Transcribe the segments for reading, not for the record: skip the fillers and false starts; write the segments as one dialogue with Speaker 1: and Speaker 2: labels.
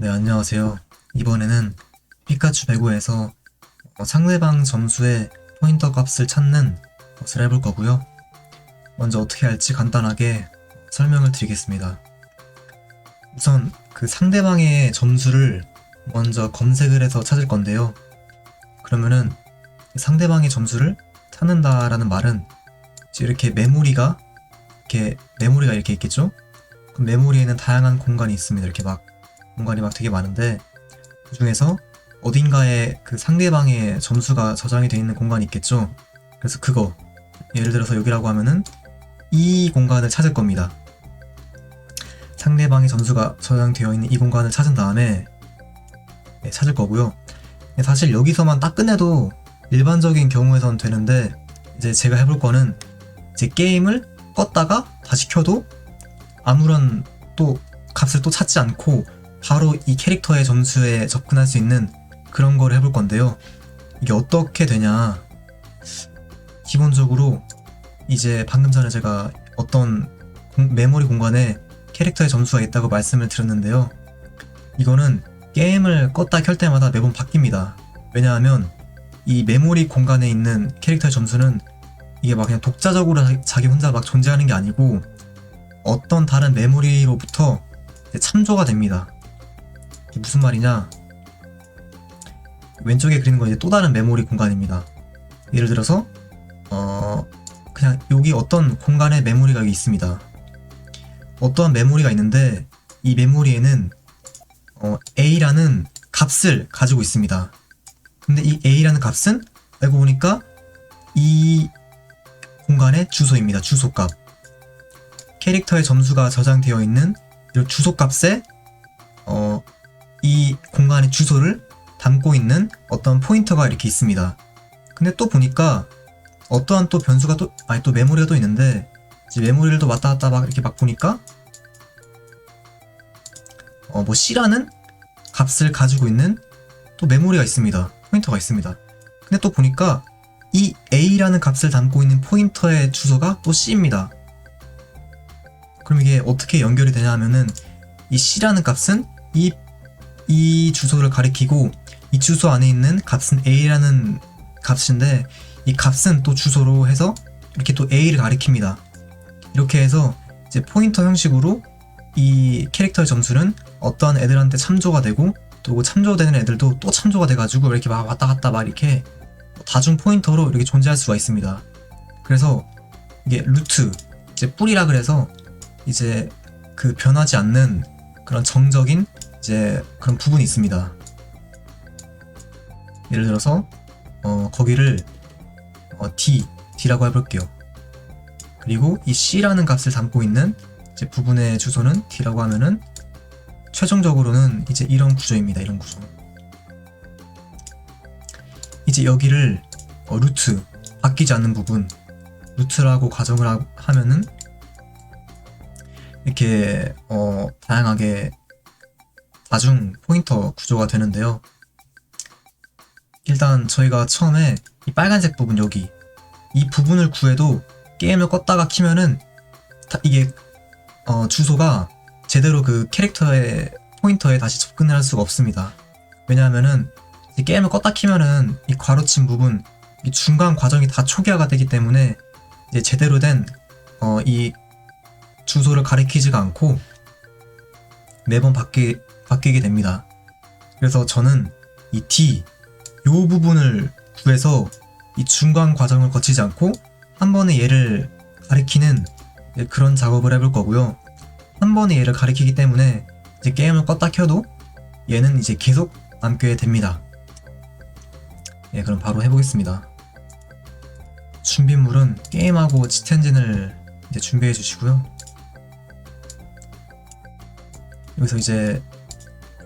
Speaker 1: 네, 안녕하세요. 이번에는 피카츄 배구에서 상대방 점수의 포인터 값을 찾는 것을 해볼 거고요. 먼저 어떻게 할지 간단하게 설명을 드리겠습니다. 우선 그 상대방의 점수를 먼저 검색을 해서 찾을 건데요. 그러면은 상대방의 점수를 찾는다라는 말은 이렇게 메모리가 이렇게 있겠죠? 그 메모리에는 다양한 공간이 있습니다. 이렇게 공간이 되게 많은데 그 중에서 어딘가에 그 상대방의 점수가 저장이 되어 있는 공간이 있겠죠. 그래서 그거 예를 들어서 여기라고 하면은 이 공간을 찾을 겁니다. 상대방의 점수가 저장되어 있는 이 공간을 찾은 다음에 찾을 거고요. 사실 여기서만 딱 끝내도 일반적인 경우에선 되는데, 이제 제가 해볼 거는 이제 게임을 껐다가 다시 켜도 아무런 또 값을 또 찾지 않고 바로 이 캐릭터의 점수에 접근할 수 있는 그런 걸 해볼 건데요. 이게 어떻게 되냐, 기본적으로 이제 방금 전에 제가 어떤 메모리 공간에 캐릭터의 점수가 있다고 말씀을 드렸는데요. 이거는 게임을 껐다 켤 때마다 매번 바뀝니다. 왜냐하면 이 메모리 공간에 있는 캐릭터의 점수는 이게 그냥 독자적으로 자기 혼자 존재하는 게 아니고 어떤 다른 메모리로부터 참조가 됩니다. 이게 무슨 말이냐, 왼쪽에 그리는 건 이제 또 다른 메모리 공간입니다. 예를 들어서 그냥 여기 어떤 공간에 메모리가 있습니다. 어떠한 메모리가 있는데 이 메모리에는 A라는 값을 가지고 있습니다. 근데 이 A라는 값은 알고 보니까 이 공간의 주소입니다. 주소값. 캐릭터의 점수가 저장되어 있는 이 주소값에 이 공간의 주소를 담고 있는 어떤 포인터가 이렇게 있습니다. 근데 또 보니까 어떠한 또 변수가 또 메모리가 또 있는데, 이제 메모리를 또 왔다 갔다 이렇게 보니까 C라는 값을 가지고 있는 또 메모리가 있습니다. 포인터가 있습니다. 근데 또 보니까 이 A라는 값을 담고 있는 포인터의 주소가 또 C입니다. 그럼 이게 어떻게 연결이 되냐 하면은 이 C라는 값은 이 주소를 가리키고 이 주소 안에 있는 값은 A라는 값인데 이 값은 또 주소로 해서 이렇게 또 A를 가리킵니다. 이렇게 해서 이제 포인터 형식으로 이 캐릭터의 점수는 어떠한 애들한테 참조가 되고, 또 참조되는 애들도 또 참조가 돼가지고 이렇게 왔다 갔다 이렇게 다중 포인터로 이렇게 존재할 수가 있습니다. 그래서 이게 루트, 이제 뿌리라 그래서 이제 그 변하지 않는 그런 정적인 이제 그런 부분이 있습니다. 예를 들어서 거기를 D라고 해볼게요. 그리고 이 C라는 값을 담고 있는 이제 부분의 주소는 D라고 하면은 최종적으로는 이제 이런 구조입니다. 이런 구조. 이제 여기를 루트, 바뀌지 않는 부분, 루트라고 가정을 하면은 이렇게 다양하게 다중 포인터 구조가 되는데요. 일단 저희가 처음에 이 빨간색 부분, 여기 이 부분을 구해도 게임을 껐다가 키면은 이게 주소가 제대로 그 캐릭터의 포인터에 다시 접근을 할 수가 없습니다. 왜냐하면은 게임을 껐다 키면은 이 괄호친 부분, 이 중간 과정이 다 초기화가 되기 때문에 이제 제대로 된 이 주소를 가리키지가 않고 매번 바뀌게 됩니다. 그래서 저는 이 D 요 부분을 구해서 이 중간 과정을 거치지 않고 한 번에 얘를 가리키는 그런 작업을 해볼 거고요. 한 번에 얘를 가리키기 때문에 이제 게임을 껐다 켜도 얘는 이제 계속 남게 됩니다. 예, 그럼 바로 해보겠습니다. 준비물은 게임하고 치트엔진을 이제 준비해 주시고요. 여기서 이제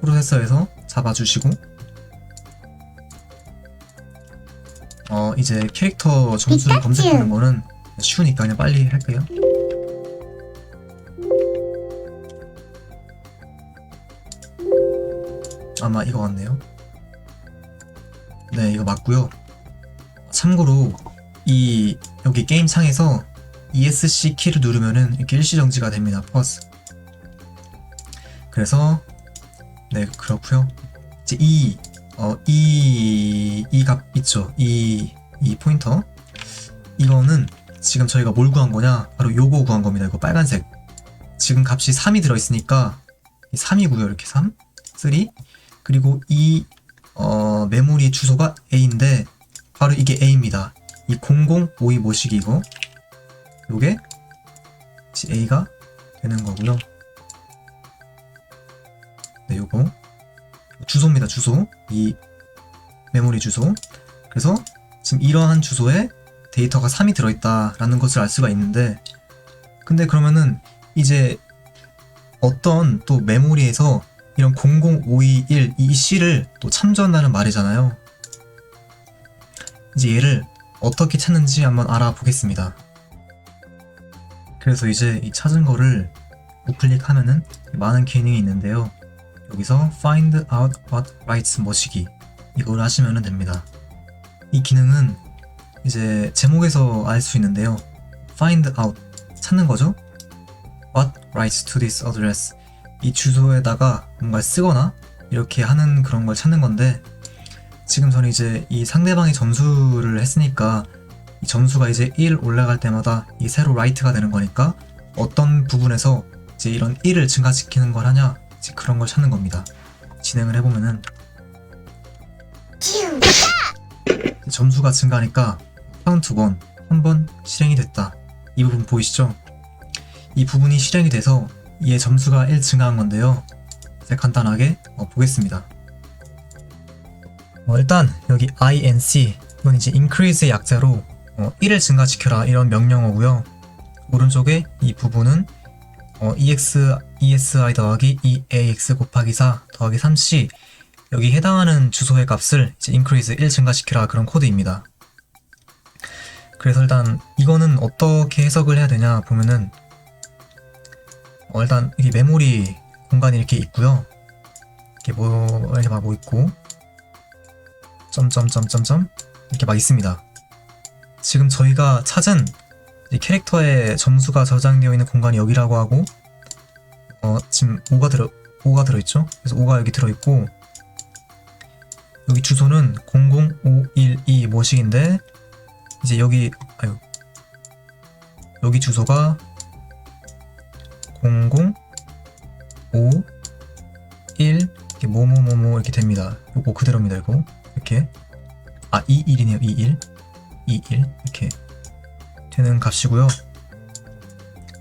Speaker 1: 프로세서에서 잡아주시고, 이제 캐릭터 점수를 검색하는 거는 쉬우니까 그냥 빨리 할게요. 아마 이거 같네요. 네, 이거 맞고요. 참고로 여기 게임 창에서 ESC 키를 누르면은 이렇게 일시정지가 됩니다. 퍼스. 그래서 네, 그렇고요. 이제 이 값 있죠. 이 포인터. 이거는 지금 저희가 뭘 구한 거냐? 바로 요거 구한 겁니다. 이거 빨간색. 지금 값이 3이 들어있으니까 3이고요. 이렇게 3, 3. 그리고 이 메모리 주소가 A인데 바로 이게 A입니다. 이 0052 모시기 이거. 요게 A가 되는 거고요. 네, 요거 주소입니다. 주소. 이 메모리 주소. 그래서 지금 이러한 주소에 데이터가 3이 들어있다라는 것을 알 수가 있는데, 근데 그러면은 이제 어떤 또 메모리에서 이런 00521 이 C를 또 참조한다는 말이잖아요. 이제 얘를 어떻게 찾는지 한번 알아보겠습니다. 그래서 이제 이 찾은 거를 우클릭하면은 많은 기능이 있는데요. 여기서 find out what writes 모시기 이걸 하시면 됩니다. 이 기능은 이제 제목에서 알 수 있는데요. find out 찾는 거죠. what writes to this address 이 주소에다가 뭔가 쓰거나 이렇게 하는 그런 걸 찾는 건데, 지금 저는 이제 이 상대방이 점수를 했으니까 이 점수가 이제 1 올라갈 때마다 이 새로 write가 되는 거니까 어떤 부분에서 이제 이런 1을 증가시키는 걸 하냐, 이제 그런 걸 찾는 겁니다. 진행을 해보면은 점수가 증가하니까 count 1 한 번 실행이 됐다. 이 부분 보이시죠? 이 부분이 실행이 돼서 얘 점수가 1 증가한 건데요. 이제 간단하게 보겠습니다. 일단 여기 inc 이건 이제 increase의 약자로 1을 증가시켜라 이런 명령어고요. 오른쪽에 이 부분은 esi 더하기 eax 곱하기 4 더하기 3c 여기 해당하는 주소의 값을 이제 increase 1 증가시키라 그런 코드입니다. 그래서 일단 이거는 어떻게 해석을 해야 되냐 보면은 일단 이게 메모리 공간이 이렇게 있고요. 이렇게 뭐 있고 점점점점점 이렇게 막 있습니다. 지금 저희가 찾은 이 캐릭터의 점수가 저장되어 있는 공간이 여기라고 하고 지금 5가 들어있죠? 그래서 5가 여기 들어있고 여기 주소는 00512 모식인데 이제 여기 주소가 005 1 이렇게 뭐뭐뭐뭐 이렇게 됩니다. 요거 그대로입니다. 이거 이렇게 21이네요. 21 이렇게 되는 값이고요.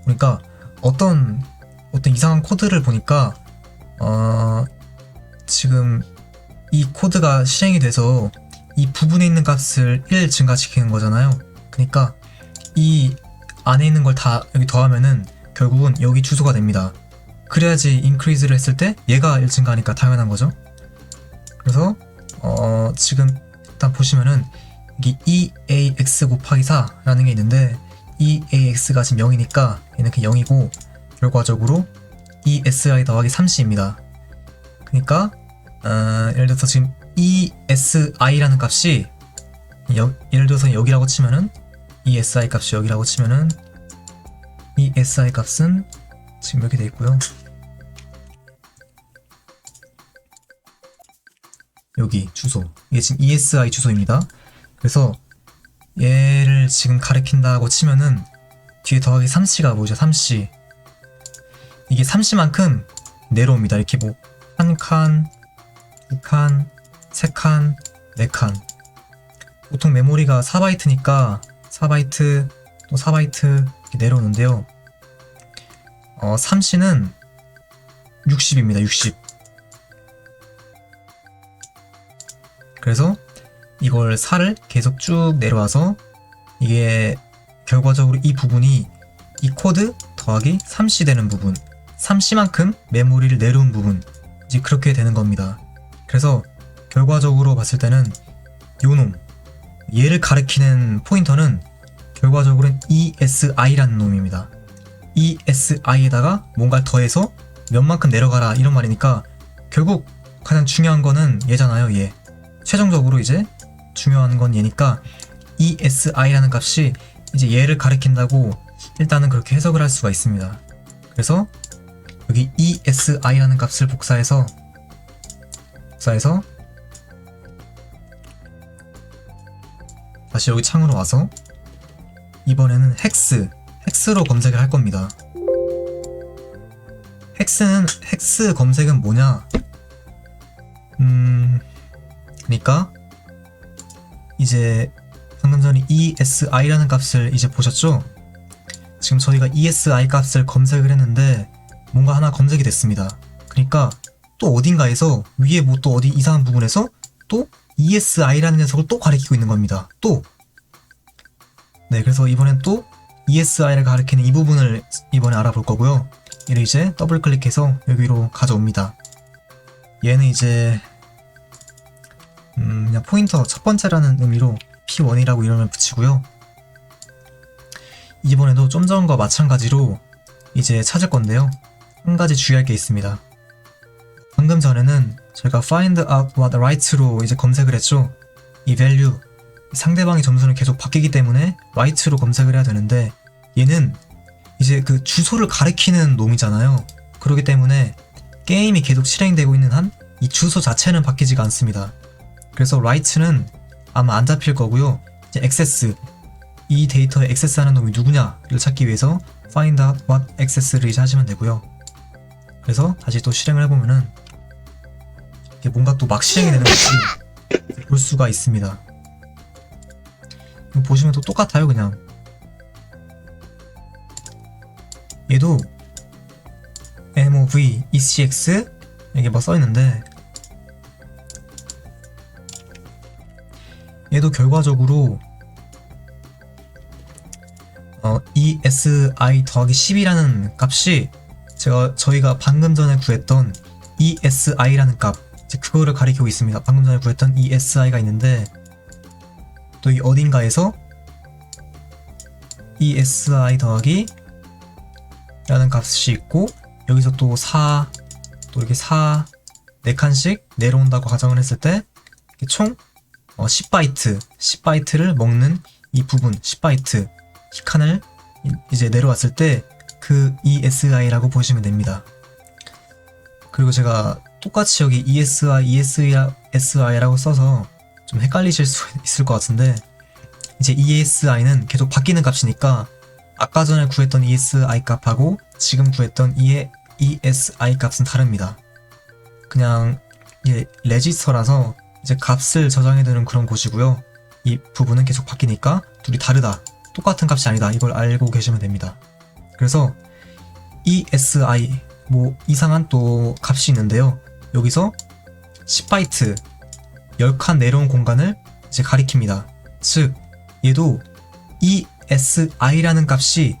Speaker 1: 그러니까 어떤 이상한 코드를 보니까 지금 이 코드가 실행이 돼서 이 부분에 있는 값을 1 증가시키는 거잖아요. 그러니까 이 안에 있는 걸 다 여기 더하면은 결국은 여기 주소가 됩니다. 그래야지 increase를 했을 때 얘가 1 증가하니까 당연한 거죠. 그래서 지금 일단 보시면은 여기 eax 곱하기 4라는 게 있는데 eax가 지금 0이니까 얘는 그냥 0이고 결과적으로 esi 더하기 3c입니다. 그러니까 예를 들어서 지금 esi라는 값이 예를 들어서 여기라고 치면은 esi 값이 여기라고 치면은 esi 값은 지금 이렇게 돼 있고요. 여기 주소 이게 지금 esi 주소입니다. 그래서 얘를 지금 가리킨다고 치면은 뒤에 더하기 3c가 뭐죠? 3c 이게 3c만큼 내려옵니다. 이렇게 뭐 1칸, 2칸, 3칸, 4칸 보통 메모리가 4바이트니까 4바이트 또 4바이트 이렇게 내려오는데요. 3c는 60입니다. 60 그래서 이걸 4를 계속 쭉 내려와서 이게 결과적으로 이 부분이 이 코드 더하기 3c 되는 부분 3c만큼 메모리를 내려온 부분 이제 그렇게 되는 겁니다. 그래서 결과적으로 봤을 때는 요놈 얘를 가리키는 포인터는 결과적으로는 esi라는 놈입니다. esi에다가 뭔가를 더해서 몇만큼 내려가라 이런 말이니까 결국 가장 중요한 거는 얘잖아요. 얘 최종적으로 이제 중요한 건 얘니까 esi라는 값이 이제 얘를 가리킨다고 일단은 그렇게 해석을 할 수가 있습니다. 그래서 여기 esi라는 값을 복사해서 복사해서 다시 여기 창으로 와서 이번에는 헥스로 검색을 할 겁니다. 헥스 검색은 뭐냐? 그러니까 이제 방금 전에 ESI라는 값을 이제 보셨죠? 지금 저희가 ESI 값을 검색을 했는데 뭔가 하나 검색이 됐습니다. 그러니까 또 어딘가에서 위에 뭐 또 어디 이상한 부분에서 또 ESI라는 녀석을 또 가리키고 있는 겁니다. 또. 네, 그래서 이번엔 또 ESI를 가리키는 이 부분을 이번에 알아볼 거고요. 얘를 이제 더블 클릭해서 여기로 가져옵니다. 얘는 이제 그냥 포인터 첫 번째라는 의미로 P1이라고 이름을 붙이고요. 이번에도 좀 전과 마찬가지로 이제 찾을 건데요. 한 가지 주의할 게 있습니다. 방금 전에는 저희가 find out what right로 이제 검색을 했죠. 이 value, 상대방의 점수는 계속 바뀌기 때문에 right로 검색을 해야 되는데 얘는 이제 그 주소를 가리키는 놈이잖아요. 그렇기 때문에 게임이 계속 실행되고 있는 한 이 주소 자체는 바뀌지가 않습니다. 그래서 right는 아마 안 잡힐 거고요. 이제 access, 이 데이터에 액세스하는 놈이 누구냐를 찾기 위해서 find out what access를 이제 하시면 되고요. 그래서 다시 또 실행을 해보면은 이게 뭔가 또 막 실행이 되는 것이 볼 수가 있습니다. 이거 보시면 또 똑같아요. 그냥 얘도 mov ecx 이게 막 써있는데 얘도 결과적으로 ESI 더하기 10이라는 값이 저희가 방금 전에 구했던 ESI라는 값, 이제 그거를 가리키고 있습니다. 방금 전에 구했던 ESI가 있는데 또 이 어딘가에서 ESI 더하기 라는 값이 있고 여기서 또 4, 또 이렇게 4, 4칸씩 내려온다고 가정을 했을 때 총 10바이트를 먹는 이 부분 10바이트 이 칸을 이제 내려왔을 때 그 ESI라고 보시면 됩니다. 그리고 제가 똑같이 여기 ESI라고 써서 좀 헷갈리실 수 있을 것 같은데 이제 ESI는 계속 바뀌는 값이니까 아까 전에 구했던 ESI 값하고 지금 구했던 ESI 값은 다릅니다. 그냥 이게 레지스터라서 이제 값을 저장해두는 그런 곳이고요. 이 부분은 계속 바뀌니까 둘이 다르다. 똑같은 값이 아니다. 이걸 알고 계시면 됩니다. 그래서 ESI 뭐 이상한 또 값이 있는데요. 여기서 10바이트 10칸 내려온 공간을 이제 가리킵니다. 즉 얘도 ESI라는 값이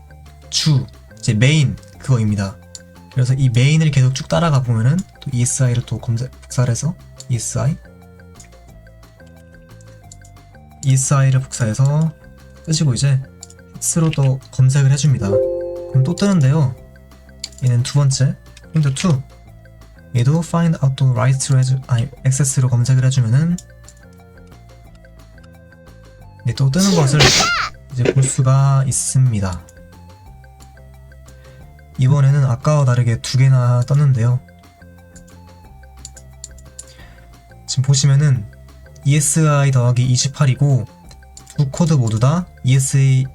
Speaker 1: 이제 메인 그거입니다. 그래서 이 메인을 계속 쭉 따라가 보면은 또 ESI를 또 복사를 해서 ESI를 복사해서 끄시고 이제 X로 또 검색을 해줍니다. 그럼 또 뜨는데요. 얘는 두 번째 포인트 2 얘도 find out to right로 access로 검색을 해주면은 또 뜨는 것을 이제 볼 수가 있습니다. 이번에는 아까와 다르게 두 개나 떴는데요. 지금 보시면은 ESI 더하기 28이고 두 코드 모두 다 ESI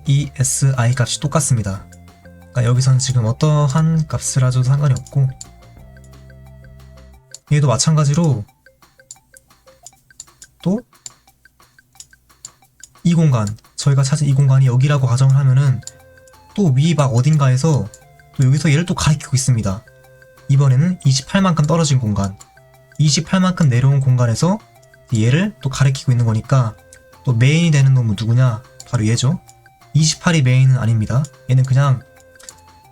Speaker 1: 값이 똑같습니다. 그러니까 여기서는 지금 어떠한 값을 하셔도 상관이 없고 얘도 마찬가지로 또 이 공간, 저희가 찾은 이 공간이 여기라고 가정을 하면은 또 위 막 어딘가에서 또 여기서 얘를 또 가리키고 있습니다. 이번에는 28만큼 떨어진 공간, 28만큼 내려온 공간에서 얘를 또 가리키고 있는 거니까 또 메인이 되는 놈은 누구냐? 바로 얘죠. 28이 메인은 아닙니다. 얘는 그냥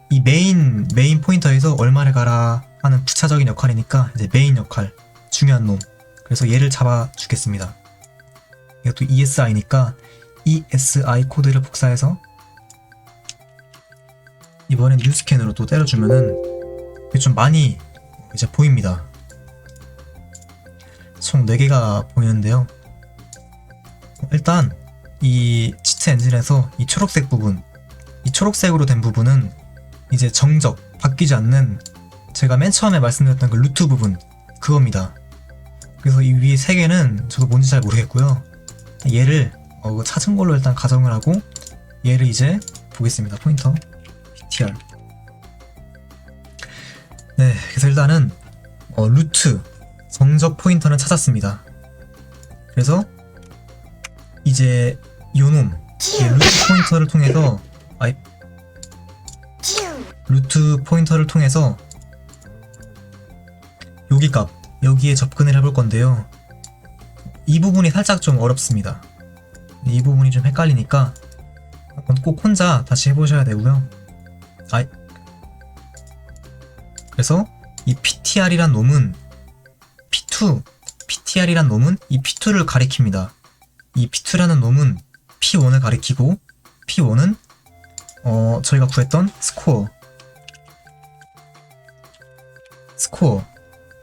Speaker 1: 이 메인 포인터에서 얼마를 가라 하는 부차적인 역할이니까 이제 메인 역할, 중요한 놈. 그래서 얘를 잡아 주겠습니다. 이것도 ESI니까 ESI 코드를 복사해서 이번엔 뉴스캔으로 또 때려주면은 이게 좀 많이 이제 보입니다. 총 4개가 보이는데요. 일단 이 치트 엔진에서 이 초록색 부분, 이 초록색으로 된 부분은 이제 정적, 바뀌지 않는 제가 맨 처음에 말씀드렸던 그 루트 부분, 그겁니다. 그래서 이 위에 세 개는 저도 뭔지 잘 모르겠고요. 얘를 찾은 걸로 일단 가정을 하고 얘를 이제 보겠습니다. 포인터 ptr. 네, 그래서 일단은 루트 정적 포인터는 찾았습니다. 그래서 이제 요놈 루트 포인터를 통해서 루트 포인터를 통해서 여기 값 여기에 접근을 해볼 건데요. 이 부분이 살짝 좀 어렵습니다. 이 부분이 좀 헷갈리니까 꼭 혼자 다시 해보셔야 되고요. 그래서 이 ptr이란 놈은 ptr이란 놈은 이 p2를 가리킵니다. 이 p2라는 놈은 p1을 가리키고 p1은 저희가 구했던 스코어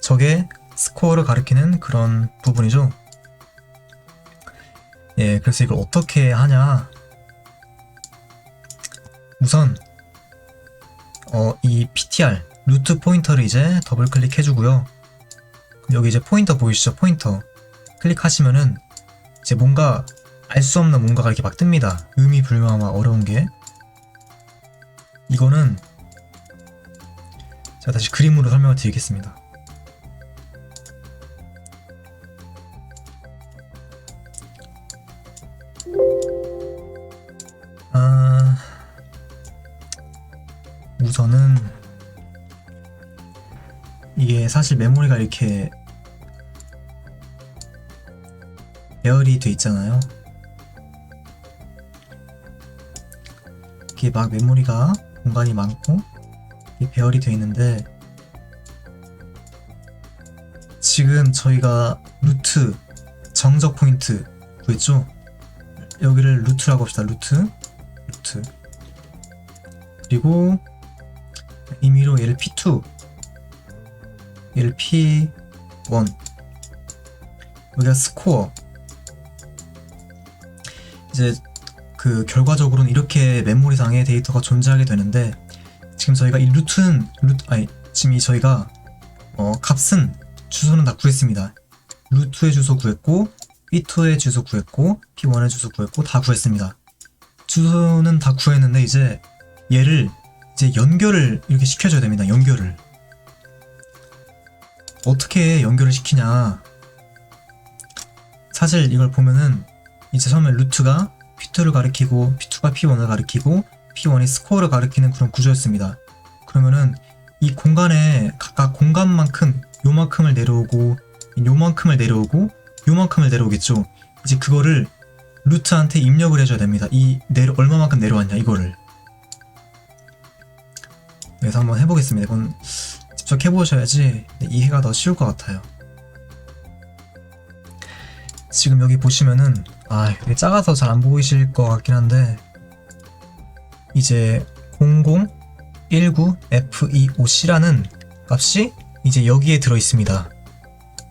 Speaker 1: 저게 스코어를 가리키는 그런 부분이죠. 예, 그래서 이걸 어떻게 하냐. 우선 이 ptr 루트 포인터를 이제 더블 클릭해주고요. 여기 이제 포인터 보이시죠? 포인터 클릭하시면은 이제 뭔가 알 수 없는 뭔가가 이렇게 막 뜹니다. 의미불명하고 어려운 게. 이거는 제가 다시 그림으로 설명을 드리겠습니다. 우선은 이게 사실 메모리가 이렇게 배열이 돼 있잖아요. 이게 막 메모리가 공간이 많고 이게 배열이 돼 있는데, 지금 저희가 루트 정적 포인트 구했죠? 여기를 루트라고 합시다. 루트 그리고 임의로 얘를 P2 얘를 P1 여기가 스코어. 이제 그 결과적으로는 이렇게 메모리상에 데이터가 존재하게 되는데, 지금 저희가 이 지금 저희가 값은 주소는 다 구했습니다. 루트의 주소 구했고 P2의 주소 구했고 P1의 주소 구했고 다 구했습니다. 주소는 다 구했는데 이제 얘를 이제 연결을 이렇게 시켜줘야 됩니다. 연결을 어떻게 연결을 시키냐. 사실 이걸 보면은 이제 처음에 루트가 P2를 가리키고 P2가 P1을 가리키고 P1이 스코어를 가리키는 그런 구조였습니다. 그러면은 이 공간에 각각 공간만큼 요만큼을 내려오고 요만큼을 내려오고 요만큼을 내려오겠죠. 이제 그거를 루트한테 입력을 해줘야 됩니다. 얼마만큼 내려왔냐 이거를. 그래서 한번 해보겠습니다. 이건 직접 해보셔야지 이해가 더 쉬울 것 같아요. 지금 여기 보시면은 이게 작아서 잘 안 보이실 것 같긴 한데, 이제 0019F25C라는 값이 이제 여기에 들어있습니다.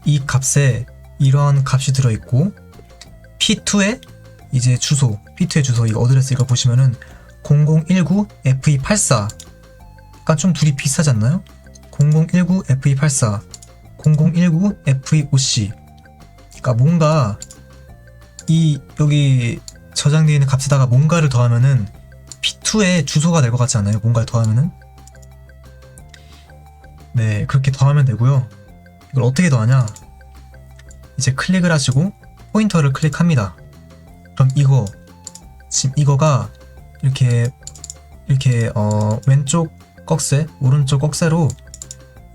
Speaker 1: 이 값에 이러한 값이 들어있고, P2의 이제 주소, P2의 주소, 이거 어드레스 이거 보시면은 0019F284. 약간 좀 둘이 비슷하지 않나요? 0019F284, 0019F25C. 그러니까 뭔가 여기 저장되어 있는 값에다가 뭔가를 더하면은 P2의 주소가 될 것 같지 않아요? 뭔가를 더하면은? 네, 그렇게 더하면 되고요. 이걸 어떻게 더하냐? 이제 클릭을 하시고 포인터를 클릭합니다. 그럼 지금 이거가 이렇게 왼쪽 꺽쇠, 오른쪽 꺽쇠로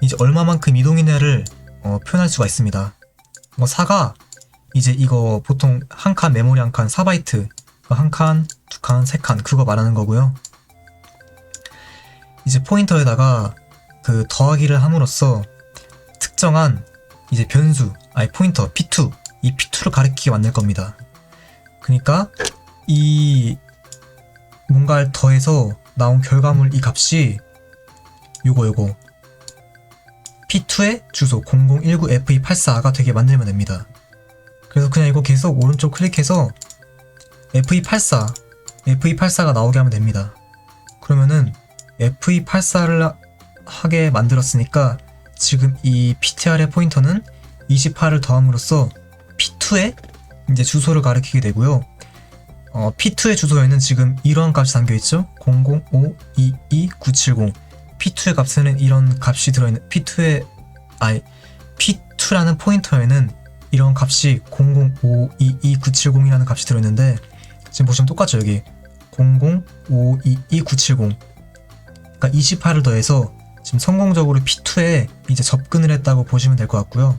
Speaker 1: 이제 얼마만큼 이동이냐를 표현할 수가 있습니다. 4가 이제 이거 보통 한 칸 메모리 한 칸 4바이트, 한 칸, 두 칸, 세 칸 그거 말하는 거고요. 이제 포인터에다가 그 더하기를 함으로써 특정한 이제 변수, 포인터 P2, 이 P2를 가리키게 만들 겁니다. 그러니까 이 뭔가를 더해서 나온 결과물 이 값이 요거 P2의 주소 0019F284가 되게 만들면 됩니다. 그래서 그냥 이거 계속 오른쪽 클릭해서 F284가 나오게 하면 됩니다. 그러면은 F284를 하게 만들었으니까 지금 이 PTR의 포인터는 28을 더함으로써 P2의 이제 주소를 가리키게 되고요. P2의 주소에는 지금 이러한 값이 담겨있죠? 005229970. P2의 값에는 이런 값이 들어있는, P2라는 포인터에는 이런 값이 005229970이라는 값이 들어있는데, 지금 보시면 똑같죠, 여기. 005229970. 그러니까 28을 더해서 지금 성공적으로 P2에 이제 접근을 했다고 보시면 될 것 같고요.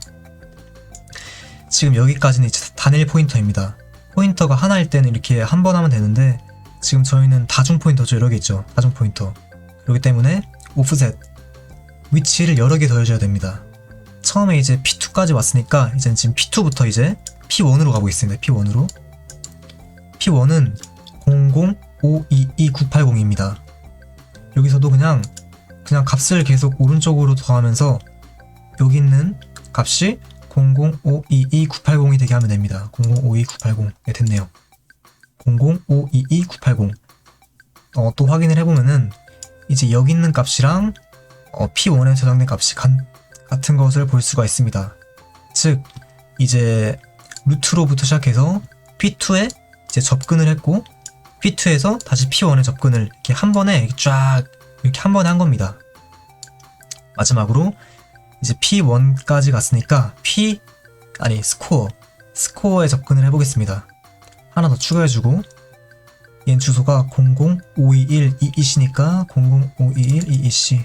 Speaker 1: 지금 여기까지는 이제 단일 포인터입니다. 포인터가 하나일 때는 이렇게 한 번 하면 되는데, 지금 저희는 다중 포인터죠. 여러 개 있죠. 다중 포인터. 그렇기 때문에 오프셋 위치를 여러 개 더해줘야 됩니다. 처음에 이제 P2까지 왔으니까 이제 지금 P2부터 이제 P1으로 가고 있습니다. P1으로. P1은 005229980입니다. 여기서도 그냥 값을 계속 오른쪽으로 더하면서 여기 있는 값이 005229980이 되게 하면 됩니다. 005229980. 네, 됐네요. 005229980. 또 확인을 해보면은 이제 여기 있는 값이랑 P1에 저장된 값이 같은 것을 볼 수가 있습니다. 즉 이제 루트로부터 시작해서 P2에 이제 접근을 했고, P2에서 다시 P1에 접근을 이렇게 한 번에 쫙 이렇게 한 번에 한 겁니다. 마지막으로 이제 P1까지 갔으니까 스코어에 접근을 해보겠습니다. 하나 더 추가해주고, 얘는 주소가 0052122C니까 0052122C.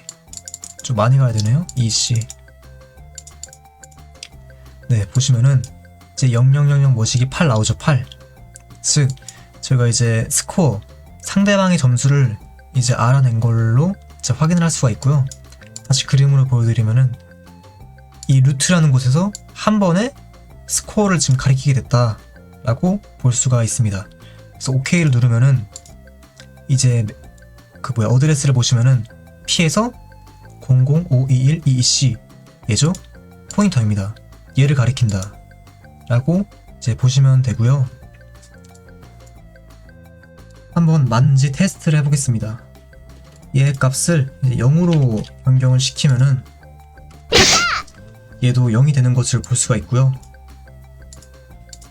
Speaker 1: 좀 많이 가야 되네요. 2C. 네, 보시면은 이제 0000 모시기 8 나오죠. 8. 즉 저희가 이제 스코어, 상대방의 점수를 이제 알아낸 걸로 이제 확인을 할 수가 있고요. 다시 그림으로 보여드리면은 이 루트라는 곳에서 한 번에 스코어를 지금 가리키게 됐다라고 볼 수가 있습니다. 그래서 OK를 누르면은 이제 어드레스를 보시면은 P에서 0052122C 얘죠? 포인터입니다. 얘를 가리킨다 라고 이제 보시면 되고요. 한번 맞는지 테스트를 해보겠습니다. 얘 값을 이제 0으로 변경을 시키면은 얘도 0이 되는 것을 볼 수가 있고요.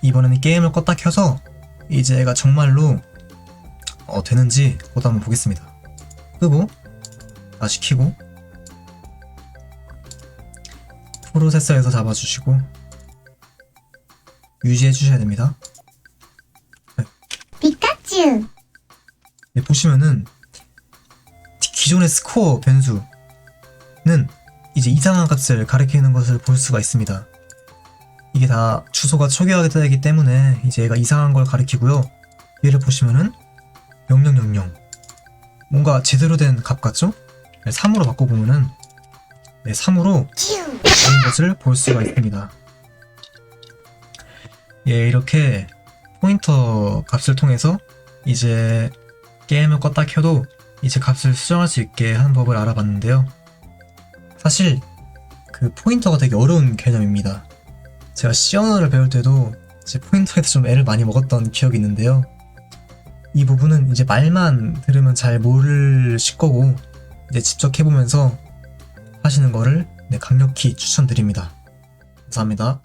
Speaker 1: 이번에는 게임을 껐다 켜서 이제 얘가 정말로 되는지 그것도 한번 보겠습니다. 끄고 다시 켜고 프로세서에서 잡아주시고 유지해 주셔야 됩니다.
Speaker 2: 피카츄.
Speaker 1: 네, 보시면은 기존의 스코어 변수는 이제 이상한 값을 가리키는 것을 볼 수가 있습니다. 이게 다 주소가 초기화되기 때문에 이제 얘가 이상한 걸 가리키고요. 얘를 보시면은 0000 뭔가 제대로 된 값 같죠? 3으로 바꿔보면은 3으로 되는 것을 볼 수가 있습니다. 예, 이렇게 포인터 값을 통해서 이제 게임을 껐다 켜도 이제 값을 수정할 수 있게 하는 법을 알아봤는데요. 사실 그 포인터가 되게 어려운 개념입니다. 제가 C 언어를 배울 때도 이제 포인터에서 좀 애를 많이 먹었던 기억이 있는데요. 이 부분은 이제 말만 들으면 잘 모르실 거고 이제 직접 해보면서 하시는 거를 강력히 추천드립니다. 감사합니다.